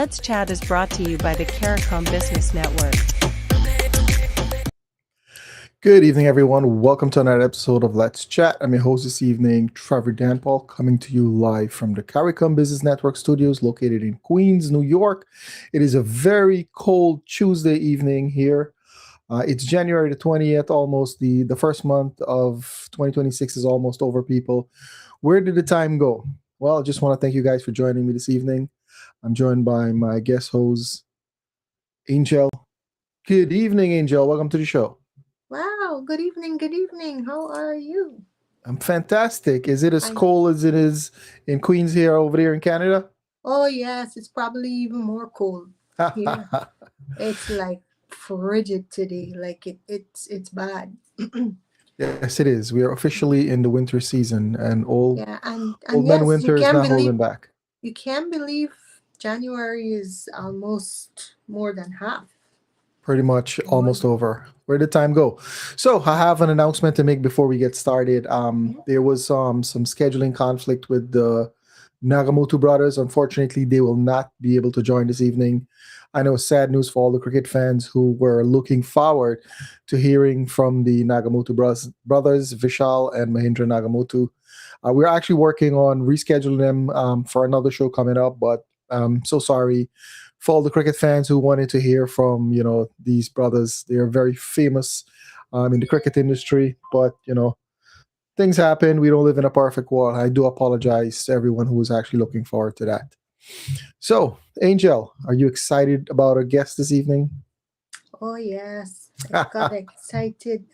Let's Chat is brought to you by the Caricom Business Network. Good evening, everyone. Welcome to another episode of Let's Chat. I'm your host this evening, Trevor Danpaul, coming to you live from the Caricom Business Network studios located in Queens, New York. It is a very cold Tuesday evening here. It's January the 20th, almost the first month of 2026 is almost over, people. Where did the time go? Well, I just want to thank you guys for joining me this evening. I'm joined by my guest host, Angel. Good evening, Angel. Welcome to the show. Wow, good evening, good evening. How are you? I'm fantastic. Is it as cold as it is in Queens here over there in Canada? Oh yes, it's probably even more cold here. It's like frigid today. Like it's bad. Yes, it is. We are officially in the winter season, and old Yeah, and man yes, winter is not holding back. you can't believe January is almost more than half. Pretty much almost over. Where did time go? So I have an announcement to make before we get started. There was some scheduling conflict with the Nagamoto brothers. Unfortunately, they will not be able to join this evening. I know sad news for all the cricket fans who were looking forward to hearing from the Nagamoto brothers, Vishal and Mahindra Nagamoto. We're actually working on rescheduling them for another show coming up, but I'm so sorry for all the cricket fans who wanted to hear from, these brothers. They are very famous in the cricket industry, but, things happen. We don't live in a perfect world. I do apologize to everyone who was actually looking forward to that. So, Angel, are you excited about our guest this evening? Oh yes, I got excited.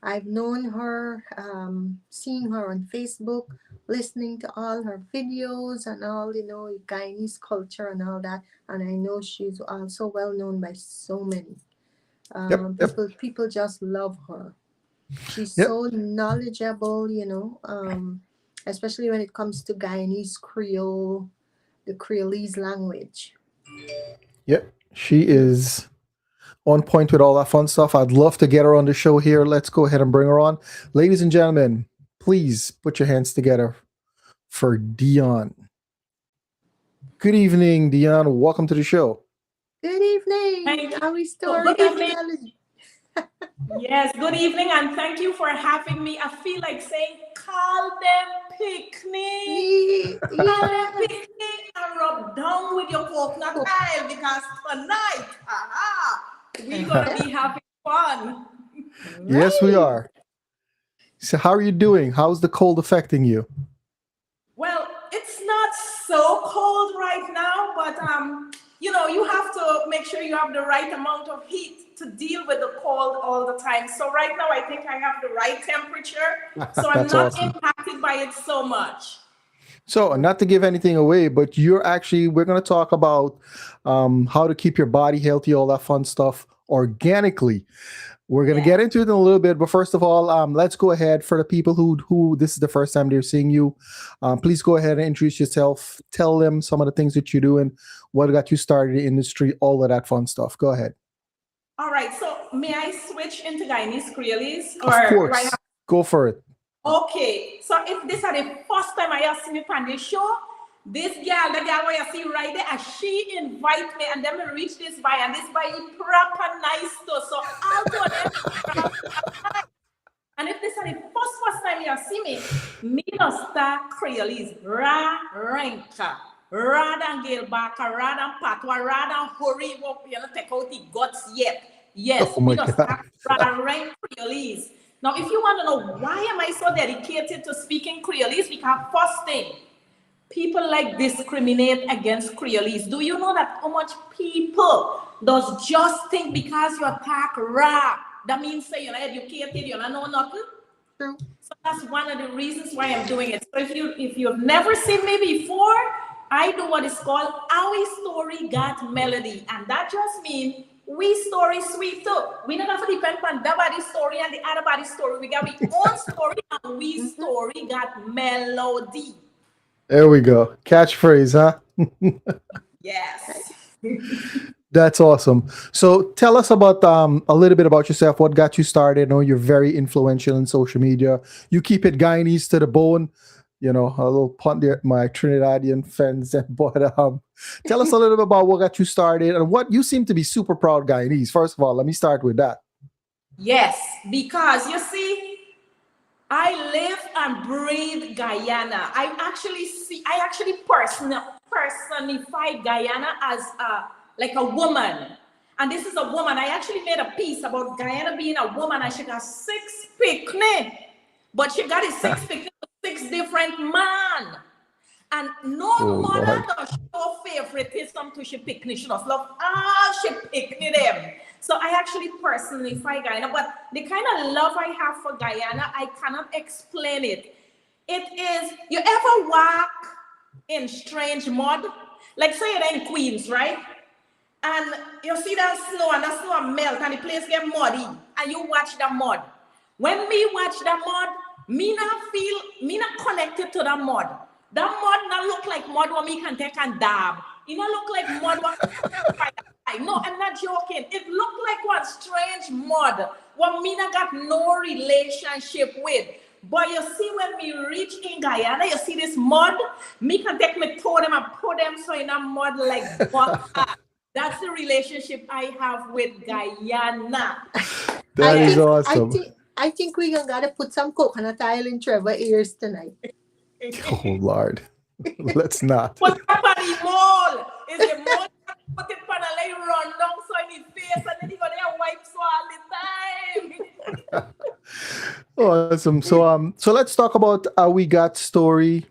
I've known her, seeing her on Facebook, listening to all her videos and all, Guyanese culture and all that. And I know she's also well known by so many. People just love her. She's so knowledgeable, especially when it comes to Guyanese Creole, the Creolese language. Yep, she is on point with all that fun stuff. I'd love to get her on the show here. Let's go ahead and bring her on. Ladies and gentlemen, please put your hands together for Dion. Good evening, Dion. Welcome to the show. Good evening. Are we still good evening? Yes, good evening, and thank you for having me. I feel like saying, call them picnic. Call them picnic and rub down with your coconut oil because tonight, we're going to be having fun. Yes, we are. So how are you doing? How's the cold affecting you? Well, it's not so cold right now, but you have to make sure you have the right amount of heat to deal with the cold all the time. So right now, I think I have the right temperature, so I'm not impacted by it so much. So, not to give anything away, but we're going to talk about how to keep your body healthy, all that fun stuff organically. We're going to get into it in a little bit, but first of all, let's go ahead for the people who this is the first time they're seeing you. Please go ahead and introduce yourself. Tell them some of the things that you're doing, what got you started in the industry, all of that fun stuff. Go ahead. All right. So, may I switch into Guyanese Creolese? Of course. Go for it. Okay. So, if this is the first time I see me on this show, the girl where you see right there, she invite me, and then we reach this boy, and this boy is proper nice too. So I'll do them. And if this is the first time you see me no start Creolese, ra ranka, ra than gale back, ra than patwa, ra than hurry up, take out the guts yet. Yes, me no start ra rank Creolese. Now, if you want to know why am I so dedicated to speaking Creolese, because first thing, people like discriminate against Creolese. Do you know that how much people does just think because you talk rap, that means say you're not educated, you don't know nothing? True. So that's one of the reasons why I'm doing it. So if you've never seen me before, I do what is called Our Story Got Melody. And that just means we story sweet too. We don't have to depend on that body's story and the other body's story. We got our own story and we story got melody. There we go. Catchphrase, huh? Yes. That's awesome. So tell us about a little bit about yourself. What got you started? I know you're very influential in social media. You keep it Guyanese to the bone. you know, a little punt there, my Trinidadian friends. But tell us a little bit about what got you started and what you seem to be super proud Guyanese. First of all, let me start with that. Yes, because you see, I live and breathe Guyana. I actually personify Guyana as like a woman. And this is a woman. I actually made a piece about Guyana being a woman, and she got 6 picnic. But she got his 6 picnic with 6 different men. And no mother does show favoritism to she picnic. She does love all she picnic them. So I actually personify Guyana, but the kind of love I have for Guyana, I cannot explain it. It is, you ever walk in strange mud? Like say you're in Queens, right? And you see that snow and that snow melt and the place get muddy and you watch the mud. When me watch the mud, me not connected to the mud. That mud not look like mud where me can take and dab. It not look like mud where no, I'm not joking. It looked like one strange mud what me not got no relationship with. But you see, when we reach in Guyana, you see this mud, me can take my toe them and put them so in a mud like butter. That's the relationship I have with Guyana. That is awesome. I think we're gonna put some coconut oil in Trevor's ears tonight. Oh Lord, let's not. Put it on the mole. Is the mole put it on a lay run down so in his face and then he go there wipes all the time. Awesome. So let's talk about we got story.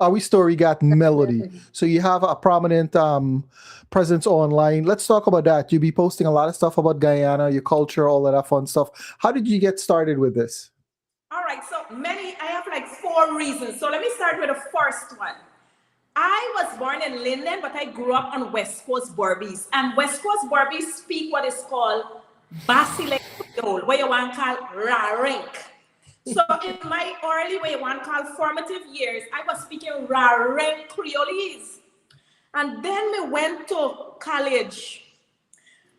We story got melody. So you have a prominent presence online. Let's talk about that. You be posting a lot of stuff about Guyana, your culture, all of that fun stuff. How did you get started with this? All right, so I have like 4 reasons. So let me start with the first one. I was born in Linden, but I grew up on West Coast Berbice. And West Coast Berbice speak what is called Basile Creole, where you want to call Rarink. So in my early, where you want to call formative years, I was speaking Rarink Creolese. And then we went to college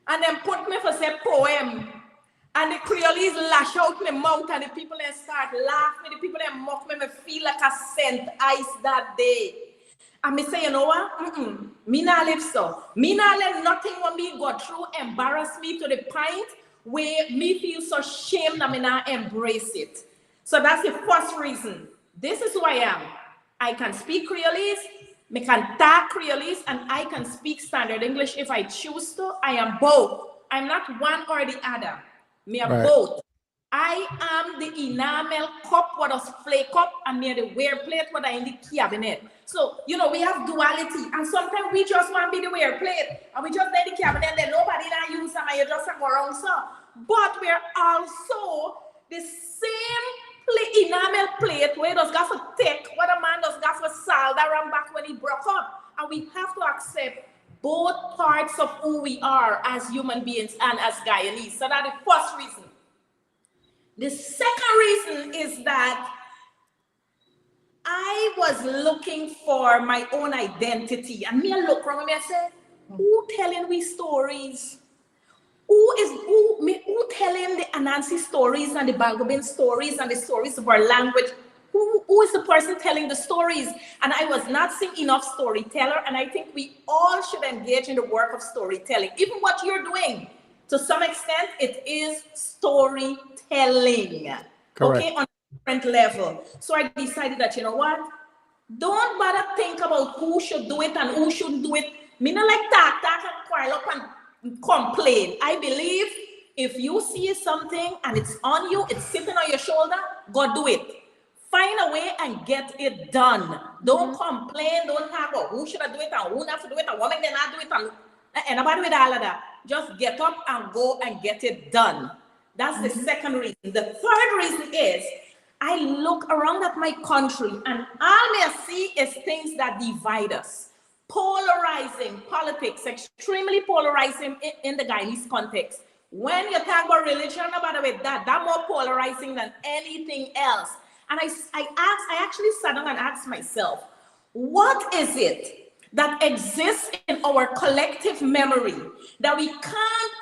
and then put me for say poem. And the Creolese lash out my mouth and the people then start laughing. The people then mock me feel like a scent ice that day. And me say, you know what? Me not live so. Me not let nothing when me go through embarrass me to the point where me feel so shame that me not embrace it. So that's the first reason. This is who I am. I can speak Creolese, me can talk Creolese, and I can speak standard English if I choose to. I am both. I'm not one or the other. Me are both. I am the enamel cup what us flake up, and me are the wear plate what I in the cabinet. So, you know, we have duality, and sometimes we just want to be the wear plate, and we just let the cabinet, and then nobody not use them, and you just go around so. But we're also the same enamel plate where it does got for take, what a man does got for salt around back when he broke up. And we have to accept both parts of who we are as human beings and as Guyanese. So that's the first reason. The second reason is that I was looking for my own identity. And me, I look around me and say, who telling we stories? Who telling the Anansi stories and the Balgobin stories and the stories of our language? Who is the person telling the stories? And I was not seeing enough storyteller, and I think we all should engage in the work of storytelling. Even what you're doing, to some extent, it is storytelling. Correct. Okay, on a different level. So I decided that, you know what? Don't bother think about who should do it and who shouldn't do it. Me not like talk and quarrel up and complain. I believe if you see something and it's on you, it's sitting on your shoulder, go do it. Find a way and get it done. Don't complain, don't talk about who should I do it and who not to do it and what make them not do it and nobody with all of that. Just get up and go and get it done. That's the second reason. The third reason is I look around at my country and all I see is things that divide us. Polarizing politics, extremely polarizing in the Guyanese context. When you talk about religion, about with that's more polarizing than anything else. And I actually sat down and asked myself, what is it that exists in our collective memory that we can't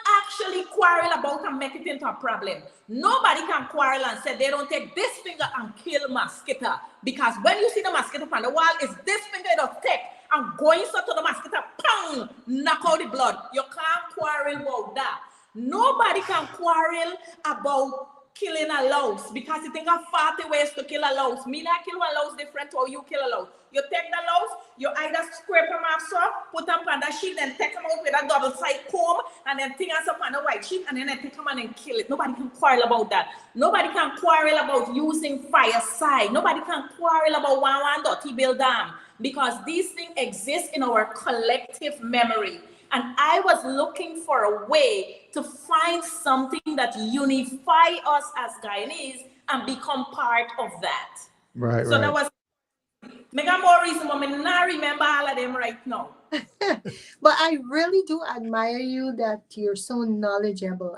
actually quarrel about and make it into a problem. Nobody can quarrel and say they don't take this finger and kill mosquito, because when you see the mosquito on the wall, it's this finger it'll take and going so to the mosquito, pound, knock out the blood. You can't quarrel about that. Nobody can quarrel about killing a louse, because you think of 40 ways to kill a louse. Me not kill a louse different to how you kill a louse. You take the louse, you either scrape them off, so put them on the sheet, then take them out with a double side comb, and then thing us up on the white sheet, and then I take them and kill it. Nobody can quarrel about that. Nobody can quarrel about using fireside. Nobody can quarrel about one dirty build dam, because these things exist in our collective memory. And I was looking for a way to find something that unify us as Guyanese and become part of that. Right, so that was make a more reason, but I not remember all of them right now. But I really do admire you that you're so knowledgeable,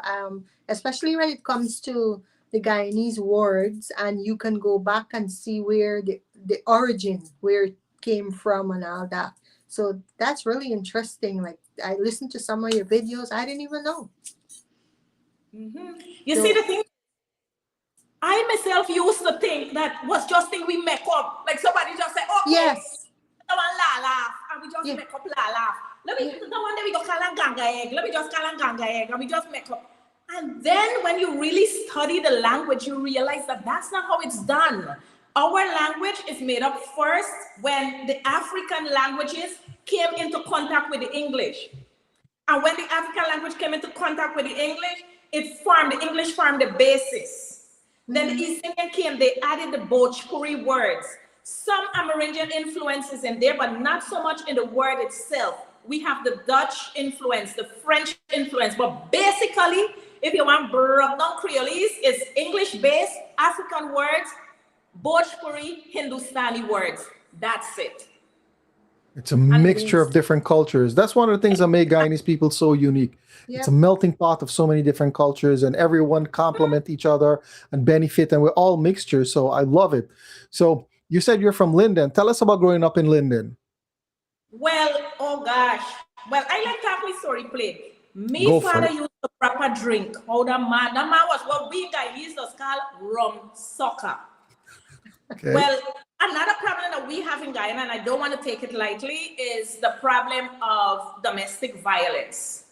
especially when it comes to the Guyanese words, and you can go back and see where the origin, where it came from and all that. So that's really interesting. Like, I listened to some of your videos. I didn't even know. You see, the thing, I myself used to think that was just thing we make up. Like somebody just say, okay, yes, laugh, and we just make up laugh. Let me, the one day we go call a ganga egg. Let me just call a ganga egg, and we just make up. And then when you really study the language, you realize that that's not how it's done. Our language is made up first when the African languages came into contact with the English. And when the African language came into contact with the English, the English formed the basis. Then the East Indian came, they added the Bhojpuri words. Some Amerindian influences in there, but not so much in the word itself. We have the Dutch influence, the French influence, but basically, if you want broke down Creolese, it's English-based, African words, Bhojpuri, Hindustani words. That's it. It's a mixture of different cultures. That's one of the things that make Guyanese people so unique. Yep. It's a melting pot of so many different cultures, and everyone complement each other and benefit, and we're all mixtures. So I love it. So you said you're from Linden. Tell us about growing up in Linden. Well, oh gosh. Well, I like to have my story played. Me father used to proper drink. Oh, that man was what we Guyanese call rum soccer. Okay. Well, another problem that we have in Guyana, and I don't want to take it lightly, is the problem of domestic violence.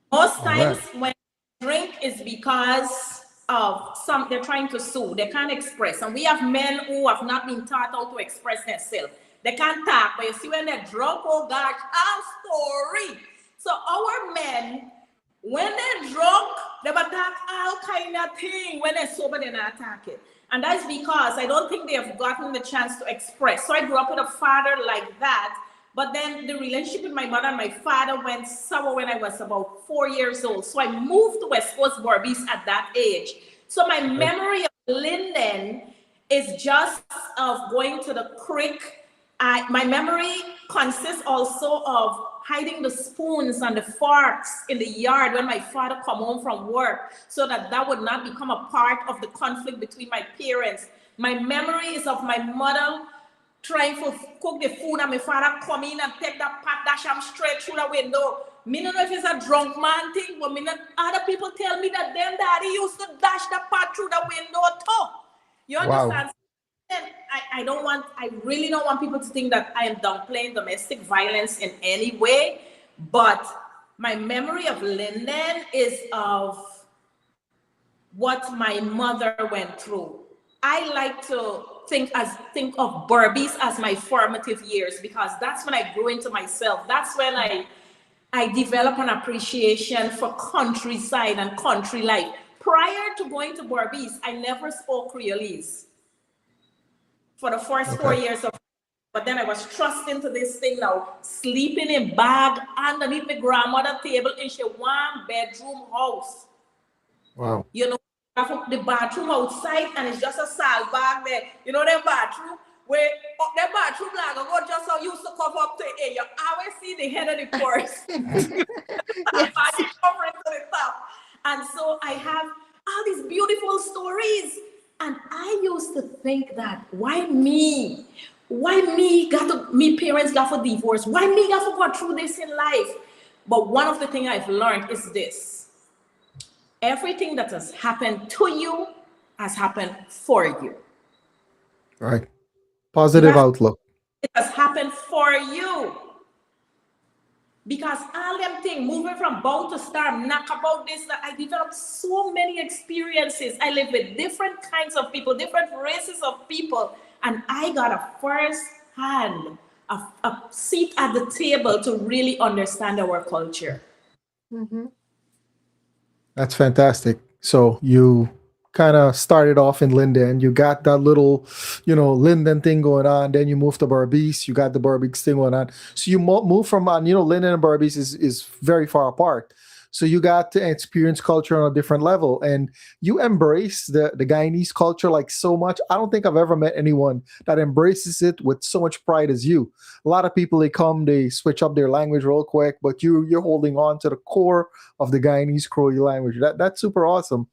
Most times when they drink is because of they're trying to sue, they can't express. And we have men who have not been taught how to express themselves. They can't talk, but you see when they're drunk, oh gosh, our story. So our men, when they're drunk, they attack all kind of thing. When they're sober, they're not attacking. And that's because I don't think they have gotten the chance to express. So I grew up with a father like that. But then the relationship with my mother and my father went sour when I was about 4 years old. So I moved to West Coast Berbice at that age. So my memory of Linden is just of going to the creek. My memory consists also of hiding the spoons and the forks in the yard when my father come home from work, so that would not become a part of the conflict between my parents. My memory is of my mother trying to cook the food, and my father come in and take that pot, dash him straight through the window. Me don't know if it's a drunk man thing, but other people tell me that them daddy used to dash the pot through the window too. You understand? Wow. And I really don't want people to think that I am downplaying domestic violence in any way, but my memory of Linden is of what my mother went through. I like to think of Berbice as my formative years, because that's when I grew into myself. That's when I developed an appreciation for countryside and country life. Prior to going to Berbice, I never spoke Creolese for the first 4 years of, but then I was thrust into this thing now, sleeping in bag underneath my grandmother's table in a 1-bedroom house. Wow. You know, the bathroom outside, and it's just a salt bag there. You know that bathroom where that bathroom like go just how used to cover up to air. You always see the head of the purse. Body covering to the top. And so I have all these beautiful stories. And I used to think that, why me? Why me parents got for divorce? Why me got to go through this in life? But one of the things I've learned is this. everything that has happened to you has happened for you. Right. Positive outlook. It has happened for you. Because all them things, moving from bow to star, knock about this, that I developed so many experiences. I live with different kinds of people, different races of people, and I got a first hand, a seat at the table to really understand our culture. Mm-hmm. That's fantastic. So you kind of started off in Linden. You got that little, Linden thing going on. Then you moved to Berbice. You got the Berbice thing going on. So you move from, Linden and Berbice is very far apart. So you got to experience culture on a different level, and you embrace the Guyanese culture like so much. I don't think I've ever met anyone that embraces it with so much pride as you. A lot of people, they switch up their language real quick, but you're holding on to the core of the Guyanese Creole language. That's super awesome.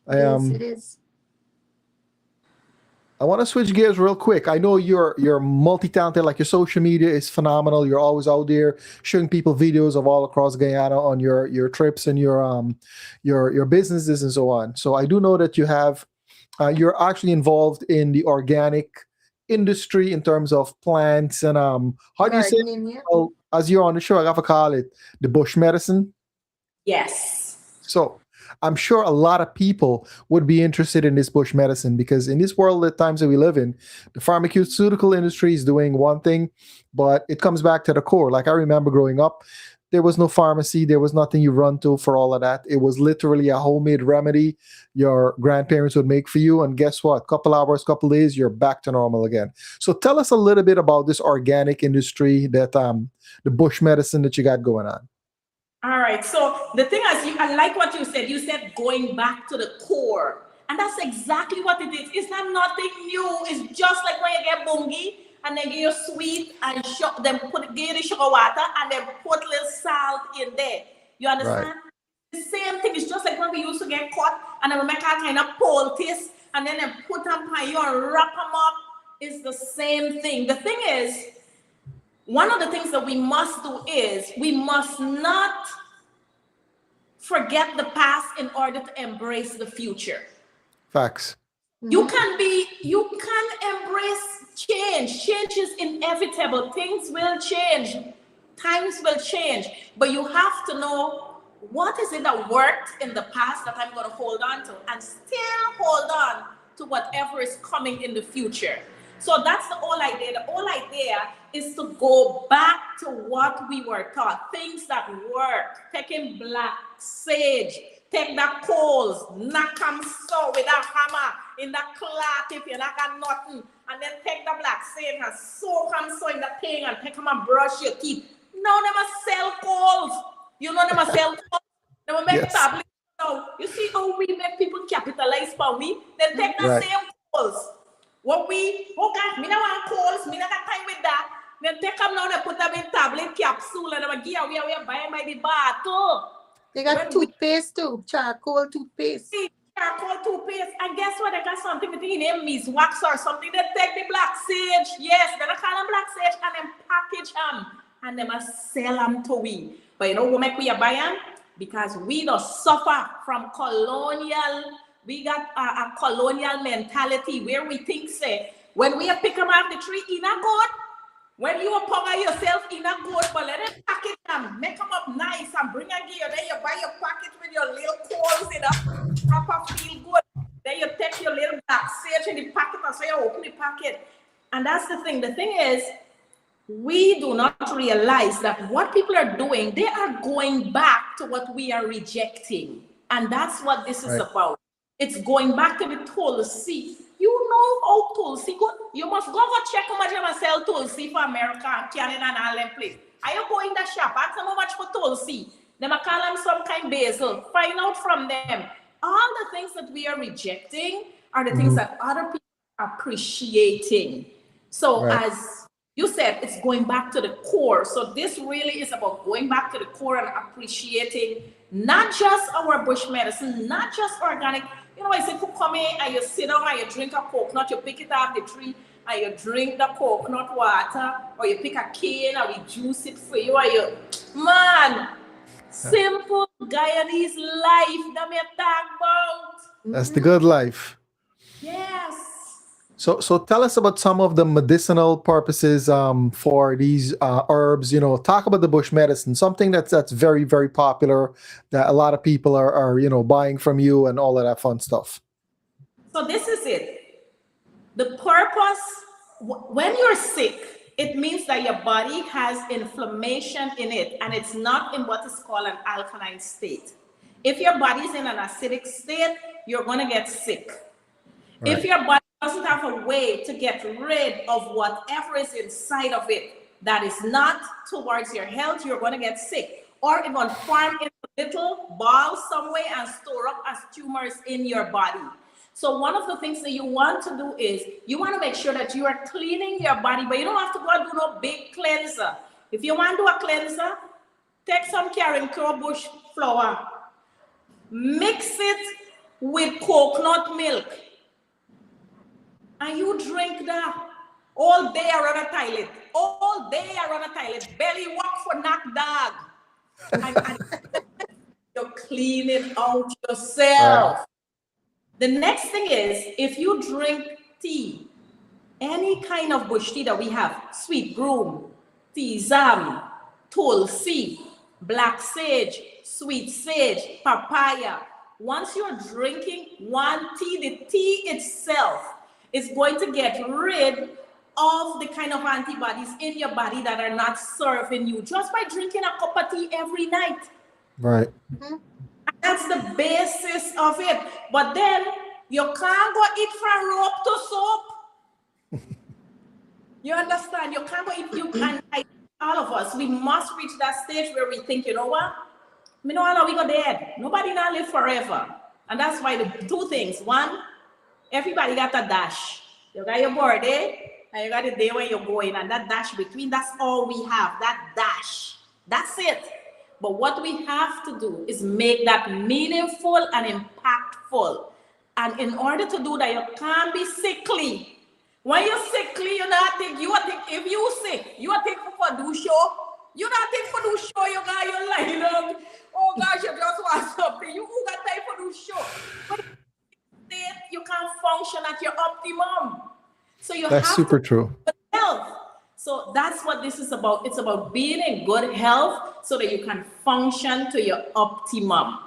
Yes, it is. I want to switch gears real quick. I know you're multi-talented, like your social media is phenomenal. You're always out there showing people videos of all across Guyana on your trips and your businesses and so on. So I do know that you're actually involved in the organic industry in terms of plants and how do you say Gardening, yeah. well, as you're on the show, I gotta call it the bush medicine. Yes. So I'm sure a lot of people would be interested in this bush medicine, because in this world at times that we live in, the pharmaceutical industry is doing one thing, but it comes back to the core. Like I remember growing up, there was no pharmacy, there was nothing you run to for all of that. It was literally a homemade remedy your grandparents would make for you, and guess what? Couple hours, couple days, you're back to normal again. So tell us a little bit about this organic industry, that the bush medicine that you got going on. All right. So the thing is, I like what you said. You said going back to the core. And that's exactly what it is. It's not nothing new. It's just like when you get bungi and they give you sweet and give you the sugar water and then put a little salt in there. You understand? Right. The same thing. It's just like when we used to get caught and then we make all kind of poultice and then they put them on you and wrap them up. It's the same thing. The thing is, one of the things that we must do is we must not forget the past in order to embrace the future. Facts. You can embrace change. Change is inevitable. Things will change. Times will change. But you have to know what is it that worked in the past that I'm going to hold on to and still hold on to whatever is coming in the future. So that's the whole idea. The whole idea is to go back to what we were taught. Things that work. Taking black sage, take the coals, knock them so with a hammer in the cloth if you not got nothing. And then take the black sage and soak them so in the thing and take them and brush your teeth. No, never sell coals. You know, never sell coals. Never make tablets. No, you see how we make people capitalize for me? Then take the same coals. What me don't want calls, me not got time with that. Then take them now and put them in tablet capsule and I'm give we are buying by the bottle. They got toothpaste too, charcoal toothpaste. Charcoal toothpaste, and guess what? They got something with the name Miss Wax or something. They take the black sage, yes, then I call them black sage and then package them and they must sell them to we. But you know what make we are buying? Because we don't suffer from colonial. We got a colonial mentality where we think, say, when we pick them off the tree, in a good. When you power yourself in a good, but let them package them, make them up nice and bring a gear. Then you buy your packet with your little coals in a proper feel good. Then you take your little black sage in the packet and so you open the packet. And that's the thing. The thing is, we do not realize that what people are doing, they are going back to what we are rejecting. And that's what this is about. It's going back to the Tulsi. You know how Tulsi go. You must go check how much you sell Tulsi for America, Canada, and all them place. Are you going to the shop? Ask them how much for Tulsi. They might call them some kind of basil. Find out from them. All the things that we are rejecting are the things that other people are appreciating. So as you said, it's going back to the core. So this really is about going back to the core and appreciating not just our bush medicine, not just organic. You know, I say, you come in and you sit down and you drink a coconut, you pick it off the tree and you drink the coconut water, or you pick a cane and we juice it for you, and you, man, Simple Guyanese life that me talk about. That's the good life. Yes. So tell us about some of the medicinal purposes for these herbs. Talk about the bush medicine, something that's very, very popular that a lot of people are buying from you and all of that fun stuff. So this is it. The purpose, when you're sick, it means that your body has inflammation in it, and it's not in what is called an alkaline state. If your body is in an acidic state, you're going to get sick. Right. If your body doesn't have a way to get rid of whatever is inside of it that is not towards your health, you're going to get sick. Or it's going to form in a little ball somewhere and store up as tumors in your body. So one of the things that you want to do is you want to make sure that you are cleaning your body, but you don't have to go and do no big cleanser. If you want to do a cleanser, take some Caricom bush flower, mix it with coconut milk, and you drink that all day around a toilet. All day around a toilet. Belly walk for knock dog. And you're cleaning out yourself. Right. The next thing is, if you drink tea, any kind of bush tea that we have, sweet broom, tisam, tulsi, black sage, sweet sage, papaya, once you're drinking one tea, the tea itself is going to get rid of the kind of antibodies in your body that are not serving you just by drinking a cup of tea every night. Right. Mm-hmm. That's the basis of it. But then you can't go eat from rope to soap. You understand? You can't go eat. You can't. All of us, we must reach that stage where we think, you know what? We know how we go dead. Nobody not live forever. And that's why the two things. One, everybody got a dash. You got your birthday and you got the day when you're going, and that dash between, that's all we have, that dash. That's it. But what we have to do is make that meaningful and impactful. And in order to do that, you can't be sickly. When you're sickly, you not think, if you sick, you think for do show. You not think for do show, you got your line up. Oh gosh, you just want something. You got time for do show. But you can't function at your optimum. So that's have super to true. Health. So that's what this is about. It's about being in good health so that you can function to your optimum.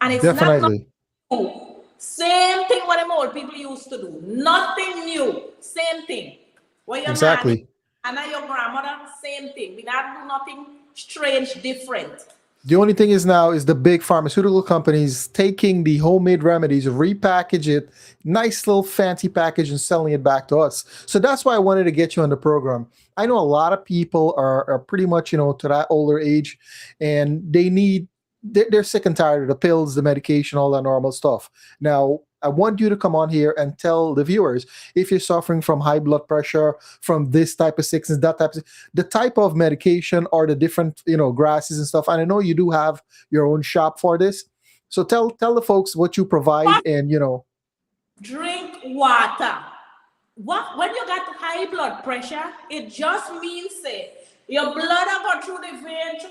And it's definitely not new. Same thing what them old people used to do. Nothing new. Same thing. What your exactly. And now your grandmother, same thing. We not do nothing strange, different. The only thing is now is the big pharmaceutical companies taking the homemade remedies, repackage it, nice little fancy package, and selling it back to us. So that's why I wanted to get you on the program. I know a lot of people are pretty much, to that older age, and they're sick and tired of the pills, the medication, all that normal stuff. Now, I want you to come on here and tell the viewers, if you're suffering from high blood pressure, from this type of sickness, that type of, the type of medication or the different, grasses and stuff. And I know you do have your own shop for this. So tell the folks what you provide and, Drink water. When you got high blood pressure, it just means your blood go through the vein. You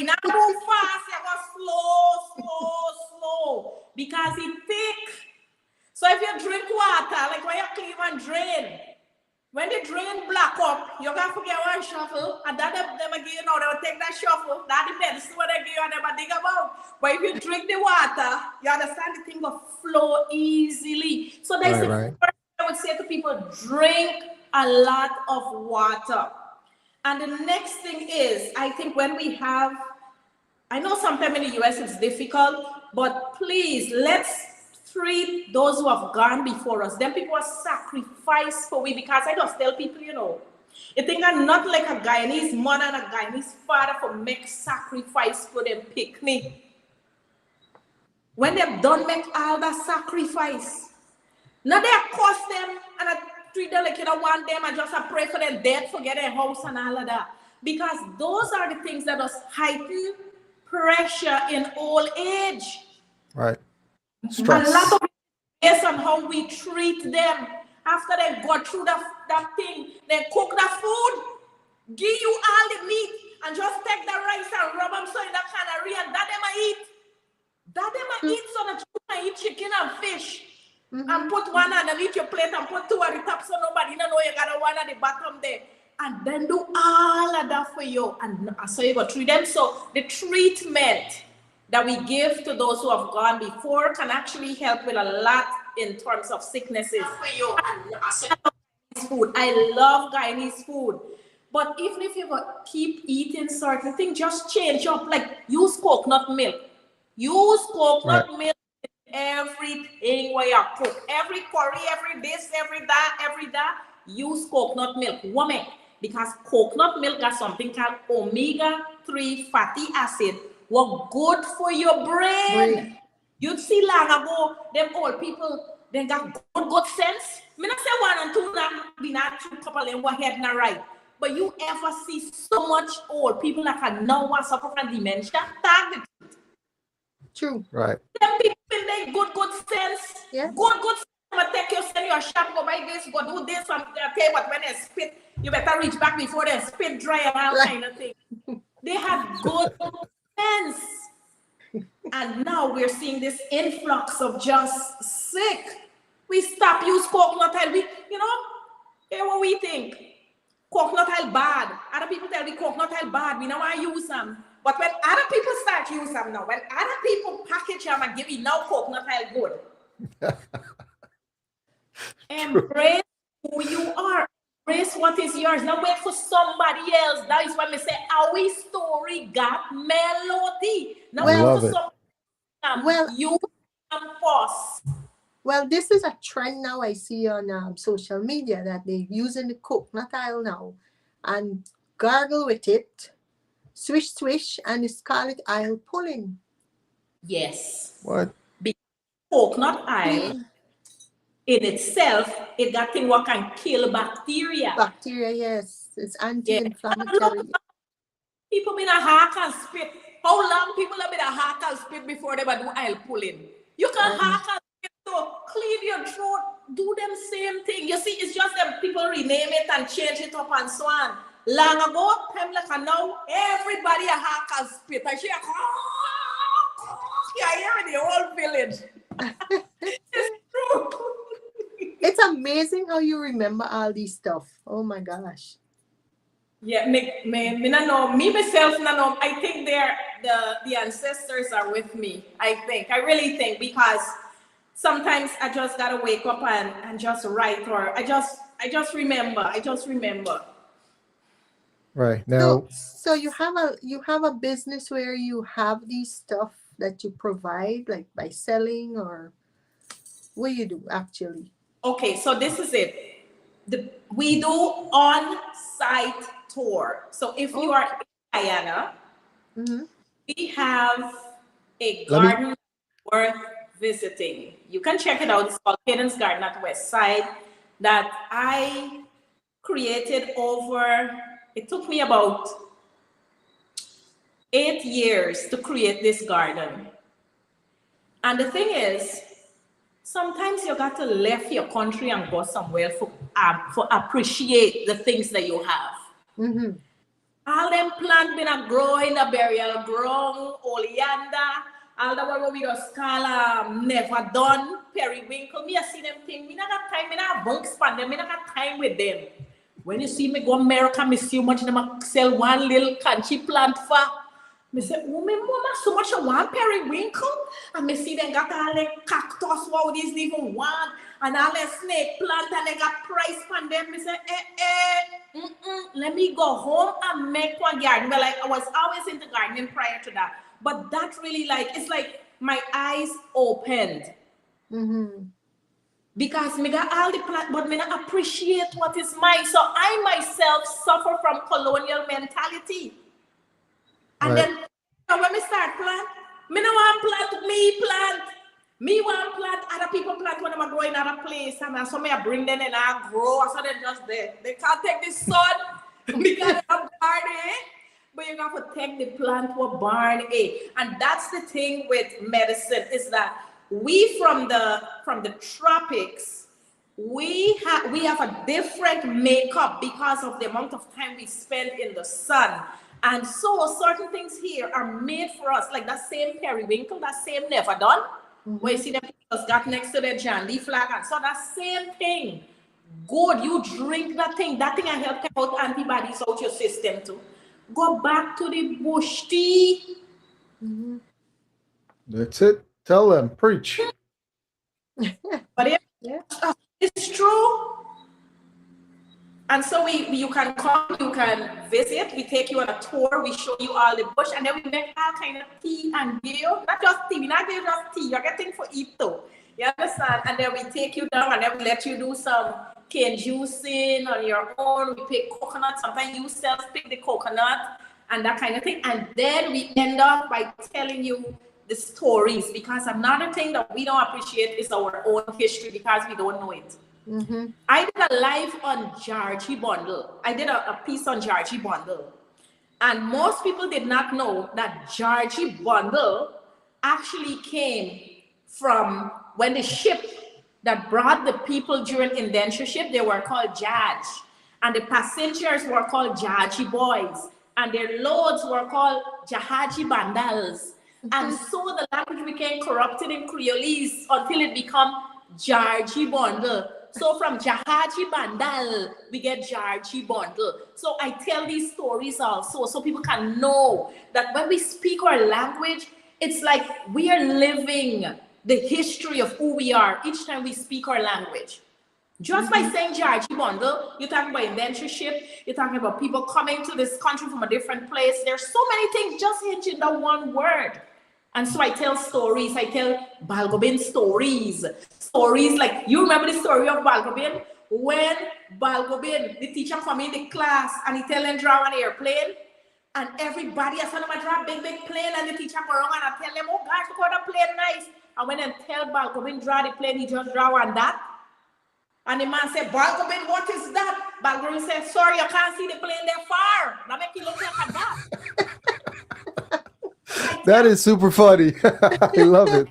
not move fast, you go slow, because it's thick. So if you drink water, like when you clean and drain, when the drain block up, you can forget one shuffle, and that them again, they will take that shuffle, that the medicine what they give you and they dig about. But if you drink the water, you understand the thing will flow easily. So that's the first thing I would say to people: drink a lot of water. And the next thing is, I think when we have, I know sometimes in the US it's difficult, but please let's treat those who have gone before us. Them people are sacrificed for we, because I just tell people, you think I'm not like a Guyanese mother and a Guyanese father for make sacrifice for them picnic. When they've done make all that sacrifice, now they cost them and I treat them like you don't want them and just pray for their death, forget their house and all of that. Because those are the things that just heighten pressure in old age. Right. Stress. A lot of it based on how we treat them. After they go through that thing, they cook the food, give you all the meat, and just take the rice and rub them so in the cannery and that them I eat. That them I eat so that you can eat chicken and fish. And put one underneath your plate and put two at the top so nobody know you got one at the bottom there. And then do all of that for you. And so you go treat them. So the treatment that we give to those who have gone before can actually help with a lot in terms of sicknesses. For you. Food. I love Guyanese food. But even if you keep eating certain things, just change up. Like use coconut milk. Use coconut milk in everything where you cook. Every curry, every this, every that, use coconut milk. Woman, because coconut milk got something called omega-3 fatty acid. What good for your brain. You'd see long ago, them old people, they got good sense. Me not say one and two now, be not two couple and one head not right. But you ever see so much old people that can now suffer from dementia? Tag the truth. True. Right. Them people they good sense. Yeah. Good sense. I'm take you, send your shop, go buy this, go do this, and okay, but when they spit, you better reach back before they spit dry and all kind of thing. They have good sense. And now we're seeing this influx of just sick. We stop use coconut oil. We, hear what we think. Coconut oil bad. Other people tell me coconut oil bad. We don't want to use them. But when other people start use them now, when other people package them and give you now coconut oil good. Embrace who you are. Embrace what is yours. Now wait for somebody else. That is when we say our story got melody. Now wait for somebody. You come first. Well, this is a trend now I see on social media that they're using the coconut oil now and gargle with it, swish, and it's called oil pulling. Yes. What? Because coconut oil in itself, it got thing what can kill bacteria. Bacteria, yes. It's anti-inflammatory. People been a hack and spit. How long people have been a hack and spit before they would do oil pulling? You can hack and spit, so clean your throat, do them same thing. You see, it's just that people rename it and change it up and so on. Long ago, time like now, everybody a hack and spit. I hear, you hear in the whole village. It's true. It's amazing how you remember all these stuff. Oh my gosh. Yeah, me not know. Me myself not know. I think the ancestors are with me. I really think, because sometimes I just gotta wake up and just write, or I just remember. Right. Now so you have a business where you have these stuff that you provide, like by selling, or what you do actually? Okay, so this is it. We do on-site tour. So if you are in Guyana, we have a garden worth visiting. You can check it out. It's called Hayden's Garden at West Side, that I created it took me about 8 years to create this garden. And the thing is, sometimes you got to leave your country and go somewhere for appreciate the things that you have. All them plants been a grow in a burial ground, oleander, all the one we just call never done, periwinkle. Me I see them things. Me not got time. Me not bunk span them. Me not got time with them. When you see me go America, me see how much them sell one little country plant for. Me say, oh, me mama, so much of one periwinkle. And me see them got all the cactus, wow, these even one. And all the snake plant, and they got price on them. Me say, let me go home and make one garden. Well, I was always into gardening prior to that. But that really it's like my eyes opened. Because me got all the plant, but me not appreciate what is mine. So I myself suffer from colonial mentality. And then when we start plant, me no want plant, me plant. Me want plant, other people plant when I'm growing in other place. And so me I bring them and I grow. So they're just there. They can't take the sun because I'm garden. But you have to take the plant to a barn. And that's the thing with medicine, is that we from the tropics, we have a different makeup because of the amount of time we spend in the sun. And so certain things here are made for us, like that same periwinkle, that same never done, where you see them just got next to their Jandy flag. And so that same thing, good, you drink that thing I help take out antibodies out your system too. Go back to the bush tea. That's it. Tell them, preach. But Yeah. it's true. And so you can come, you can visit, we take you on a tour, we show you all the bush, and then we make all kind of tea and give you, not just tea, we not give you just tea, you're getting for eat too. You understand? And then we take you down and then we let you do some cane juicing on your own. We pick coconut, sometimes you self-pick the coconut and that kind of thing. And then we end up by telling you the stories, because another thing that we don't appreciate is our own history because we don't know it. I did a live on Georgie Bundle. I did a piece on Georgie Bundle. And most people did not know that Georgie Bundle actually came from when the ship that brought the people during indentureship, they were called Judge. And the passengers were called Georgie Boys. And their loads were called Jahaji Bandals. And so the language became corrupted in Creolese until it became Georgie Bundle. So from Jahaji Bandal, we get Georgie Bundle. So I tell these stories also so people can know that when we speak our language, it's like we are living the history of who we are each time we speak our language. Just by saying Georgie Bundle, you're talking about indentureship, you're talking about people coming to this country from a different place. There's so many things just hinged in that one word. And so I tell stories, I tell Balgobin stories. Stories like, you remember the story of Balgobin? When Balgobin, the teacher come in the class and he tell them draw an airplane, and everybody has them draw big plane, and the teacher go around and I tell them, oh gosh, look how the plane nice. And when they tell Balgobin draw the plane, he just draw on that. And the man said, Balgobin, what is that? Balgobin said, sorry, you can't see the plane there far. That make you look like a that. That is super funny. I love it.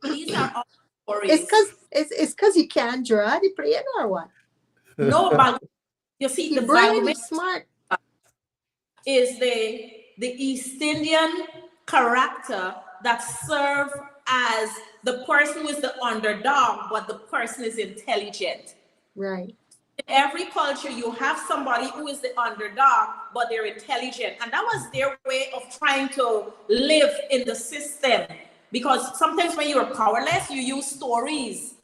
These are all stories. It's because you can't draw the plane or what? No, but you see, the brain Balgobin is smart. is the East Indian character that serve as the person who is the underdog, but the person is intelligent. Right. In every culture, you have somebody who is the underdog, but they're intelligent. And that was their way of trying to live in the system. Because sometimes when you're powerless, you use stories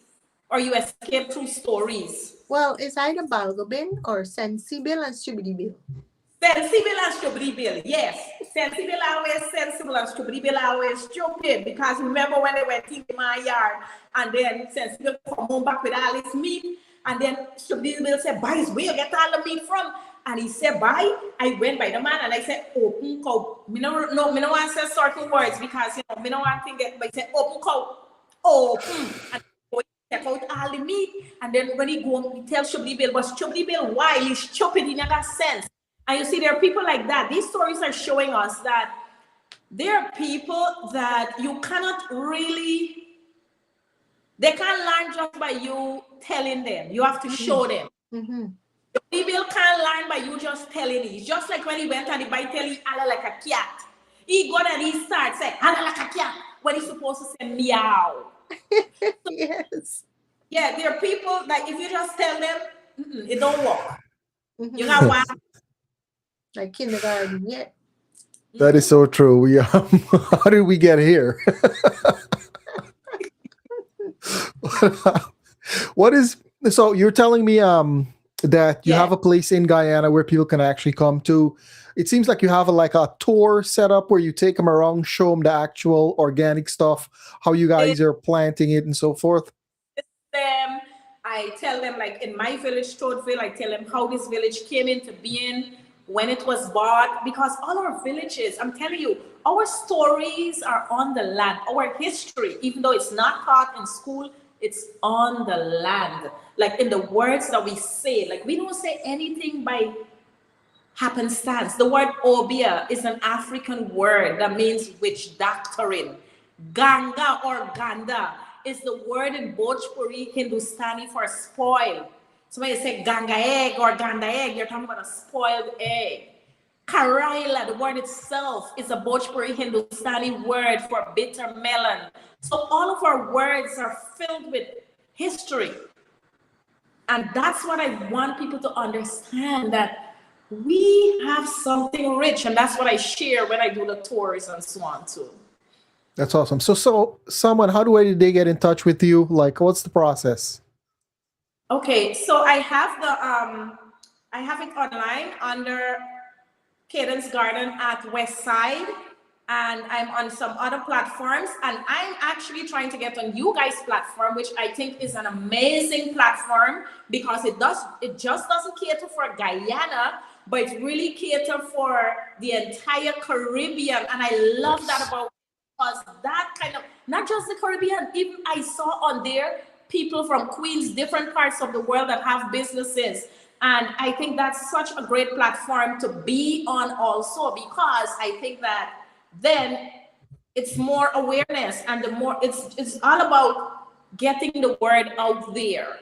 or you escape through stories. Well, it's either Balgobin or Sensible and Stubidibil. Sensible and stupid, yes. Sensible always sensible and stupid always stupid. Because remember when they went in my yard and then Sensible come home back with all his meat, and then stupid said, "Boy, where you get all the meat from?" And he said, "Boy, I went by the man and I said, open cow." Me no want to say certain words because you know me no want to get, but he said, "Open cow, open." And take out all the meat, and then when he go, he tells Stupid Bill, but Stupid Bill, why he's stupid in that sense. And you see, there are people like that. These stories are showing us that there are people that you cannot really, they can't learn just by you telling them. You have to show them. People can't learn by you just telling it. It's just like when he went and the bike tell he ala like a cat. He got and he starts saying ala like a cat when he's supposed to say meow. Yes. Yeah, there are people that if you just tell them, it don't work. You got one. Like kindergarten, yeah. That is so true. We how did we get here? What is so you're telling me that you have a place in Guyana where people can actually come to. It seems like you have a tour set up where you take them around, show them the actual organic stuff, how you guys are planting it and so forth. I tell them, like in my village, Toadville, I tell them how this village came into being, when it was bought, because all our villages, I'm telling you, our stories are on the land. Our history, even though it's not taught in school, it's on the land. Like in the words that we say, like we don't say anything by happenstance. The word obia is an African word that means witch doctoring. Ganga or ganda is the word in Bhojpuri Hindustani for spoil. So when you say ganga egg or ganda egg, you're talking about a spoiled egg. Karaila, the word itself, is a Bhojpuri Hindustani word for bitter melon. So all of our words are filled with history. And that's what I want people to understand, that we have something rich. And that's what I share when I do the tours and so on too. That's awesome. So someone, how do they get in touch with you? Like, what's the process? Okay, so I have it online under Cadence Garden at West Side, and I'm on some other platforms, and I'm actually trying to get on you guys' platform, which I think is an amazing platform, because it just doesn't cater for Guyana, but it really cater for the entire Caribbean. And I love that about, because that kind of, not just the Caribbean, even I saw on there people from Queens, different parts of the world that have businesses. And I think that's such a great platform to be on also, because I think that then it's more awareness, and the more it's all about getting the word out there.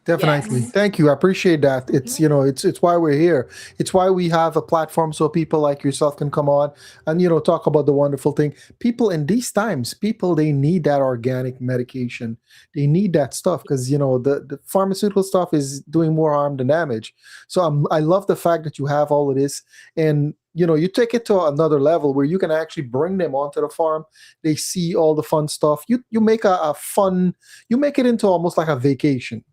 Definitely. Yes. Thank you. I appreciate that. It's, it's why we're here. It's why we have a platform so people like yourself can come on and, talk about the wonderful thing. People in these times, they need that organic medication. They need that stuff because, the pharmaceutical stuff is doing more harm than damage. So I love the fact that you have all of this, and, you take it to another level where you can actually bring them onto the farm. They see all the fun stuff. You make you make it into almost like a vacation.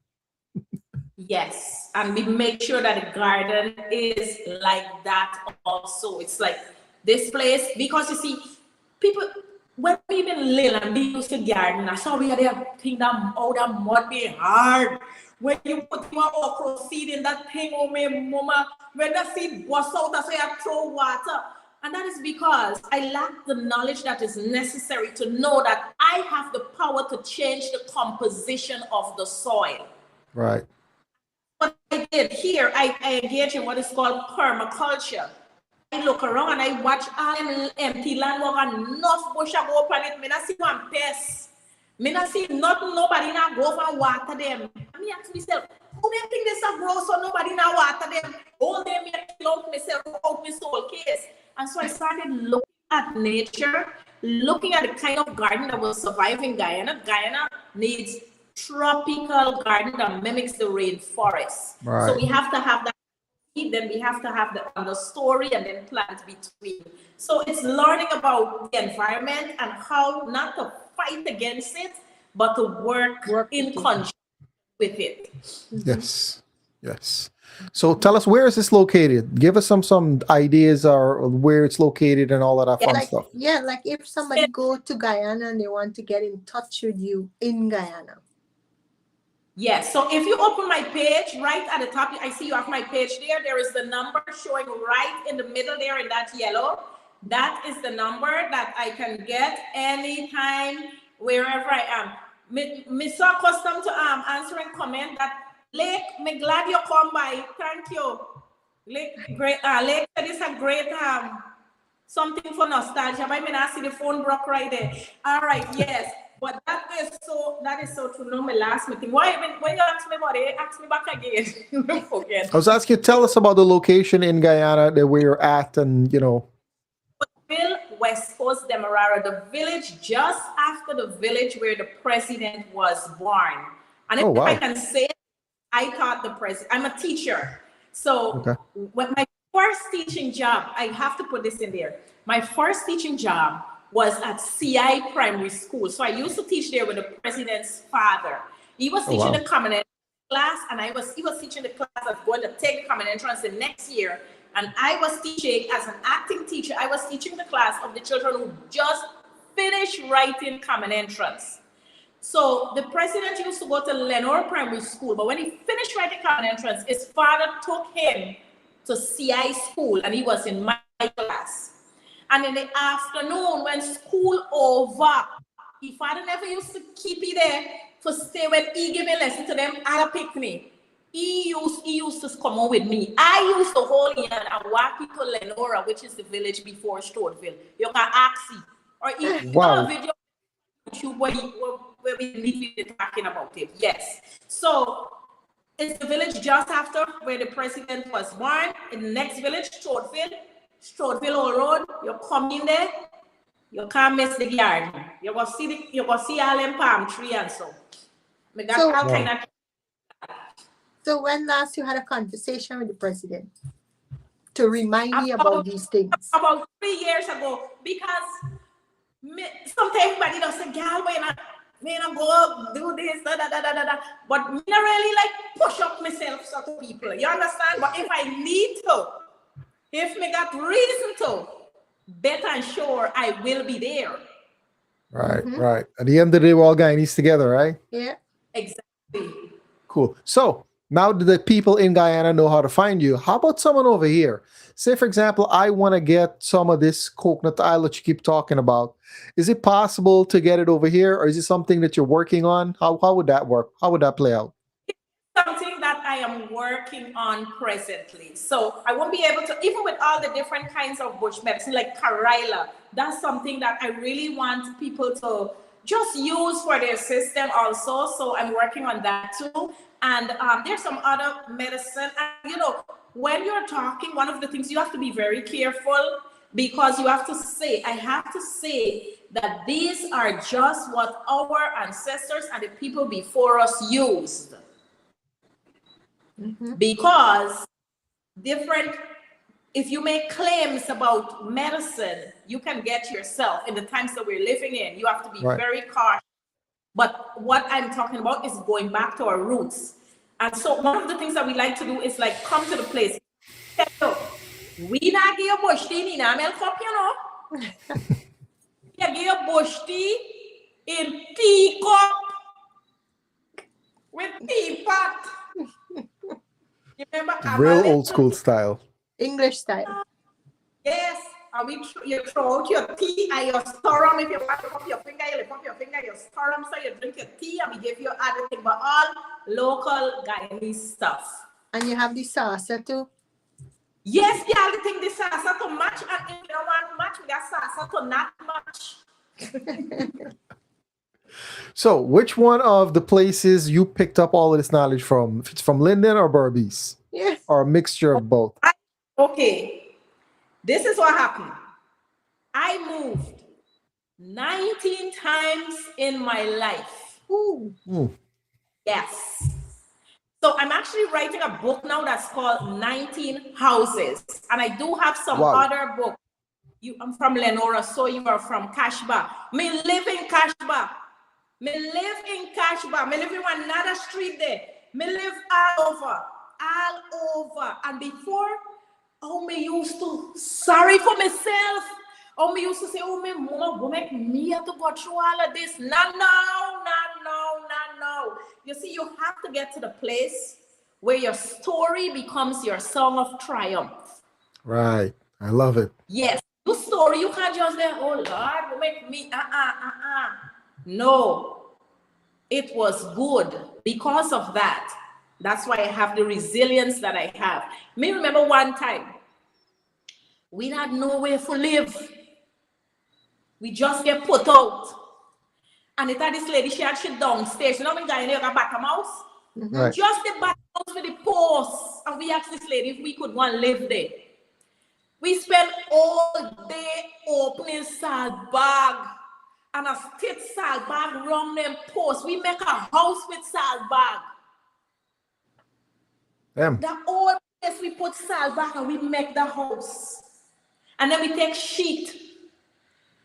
Yes, and we make sure that the garden is like that also. It's like this place, because you see, people, when we even little and we used to garden, I saw we had a thing that all that mud be hard. When you put your okra seed in that thing, oh my mama, when the seed was out, that's why I throw water. And that is because I lack the knowledge that is necessary to know that I have the power to change the composition of the soil. Right. What I did here, I engage in what is called permaculture. I look around and I watch all them empty land walk and enough bush I go up on it. Me not see one pest. Me not see nothing, nobody not go and water them. I me ask myself, who they think this a grow so nobody not water them? All them me kill out myself out my soul case. And so I started looking at nature, looking at the kind of garden that will survive in Guyana. Guyana needs tropical garden that mimics the rainforest. Right. So we have to have that, then we have to have the understory, and then plant between. So it's learning about the environment and how not to fight against it, but to work in conjunction with it. Yes. So tell us, where is this located? Give us some ideas or where it's located and all of that fun stuff. Yeah, like if somebody go to Guyana and they want to get in touch with you in Guyana. Yes, so if you open my page, right at the top, I see you have my page there. There is the number showing right in the middle there in that yellow. That is the number that I can get anytime, wherever I am. Me so accustomed to answering comment that Lake, me glad you come by. Thank you. Lake, great. Lake, that is a great something for nostalgia. I mean, I see the phone broke right there. All right, yes. But that is so true. No, my last meeting. Why when you ask me about it, ask me back again. Forget. I was asking you, tell us about the location in Guyana that we're at, and West Coast Demerara, the village just after the village where the president was born. And if I can say, I taught the president. I'm a teacher, so when my first teaching job, I have to put this in there. My first teaching job was at CI Primary School. So I used to teach there with the president's father. He was teaching the common entrance class, and he was teaching the class that's going to take common entrance the next year. And I was teaching, as an acting teacher, I was teaching the class of the children who just finished writing common entrance. So the president used to go to Lenore Primary School, but when he finished writing common entrance, his father took him to CI school, and he was in my class. And in the afternoon, when school over, his father never used to keep me there to stay when he gave a lesson to them at a picnic. He used to come on with me. I used to hold him and walk to Lenora, which is the village before Stortville. You can ask him. Or if you have a video on YouTube where we need to be talking about it. Yes. So It's the village just after where the president was born. In the next village, Stroudville Old Road. You come in there, you can't miss the garden. You go see all them palm tree and so. We got So- all kind of. So when last you had a conversation with the president to remind me about these things? About 3 years ago, because sometimes everybody does say, "Girl, when I go up, do this, da da da da da." But me not really like push up myself sort of people. You understand? But if I need to, if me got reason to, better and sure I will be there. Right, right. At the end of the day, we're all Guyanese together, right? Yeah. Exactly. Cool. So now that the people in Guyana know how to find you, how about someone over here? Say, for example, I want to get some of this coconut oil that you keep talking about. Is it possible to get it over here, or is it something that you're working on? How would that work? How would that play out? Something that I am working on presently. So I won't be able to, even with all the different kinds of bush medicine like Karila, that's something that I really want people to just use for their system also. So I'm working on that too. And there's some other medicine. And you know, when you're talking, one of the things you have to be very careful, because you have to say, I have to say that these are just what our ancestors and the people before us used. Because if you make claims about medicine, you can get yourself in the times that we're living in. You have to be very cautious. But what I'm talking about is going back to our roots. And so one of the things that we like to do is like come to the place. We not give bush tea in a milk cup, you know. You give bush tea in teacup with teapot. You remember? Real old school style. English style. Yes. And you throw out your tea and you stir them. If you want to pop your finger, you lift up your finger, you stir them, so you drink your tea, and we give you other thing, but all local Guyanese stuff. And you have the salsa too? Yes, yeah, the thing, the salsa to match, and if you don't want match, we got salsa to not match. So, which one of the places you picked up all of this knowledge from? If it's from Linden or Berbice? Yes. Or a mixture of both? Okay. This is what happened. I moved 19 times in my life. Ooh. Yes. So I'm actually writing a book now that's called 19 Houses. And I do have some other books. I'm from Lenora, so you are from Kashba. Me live in Kashba. Me live in Kashba. Me live in another street there. Me live all over. And before, me used to sorry for myself. Me used to say, my mama will make me have to go through all of this. No. You see, you have to get to the place where your story becomes your song of triumph. Right. I love it. Yes. Your story, you can't just say, oh Lord, will make me, No. It was good because of that. That's why I have the resilience that I have. Me remember one time, we had nowhere to live. We just get put out. And it had this lady, she had shit downstairs. You know when guy in there got bottom house? Right. Just the bottom house with the post. And we asked this lady if we could go and live there. We spent all day opening salt bag. And a stick salt bag around them posts. We make a house with salt bag. Damn. The old place we put salt bag and we make the house. And then we take sheet.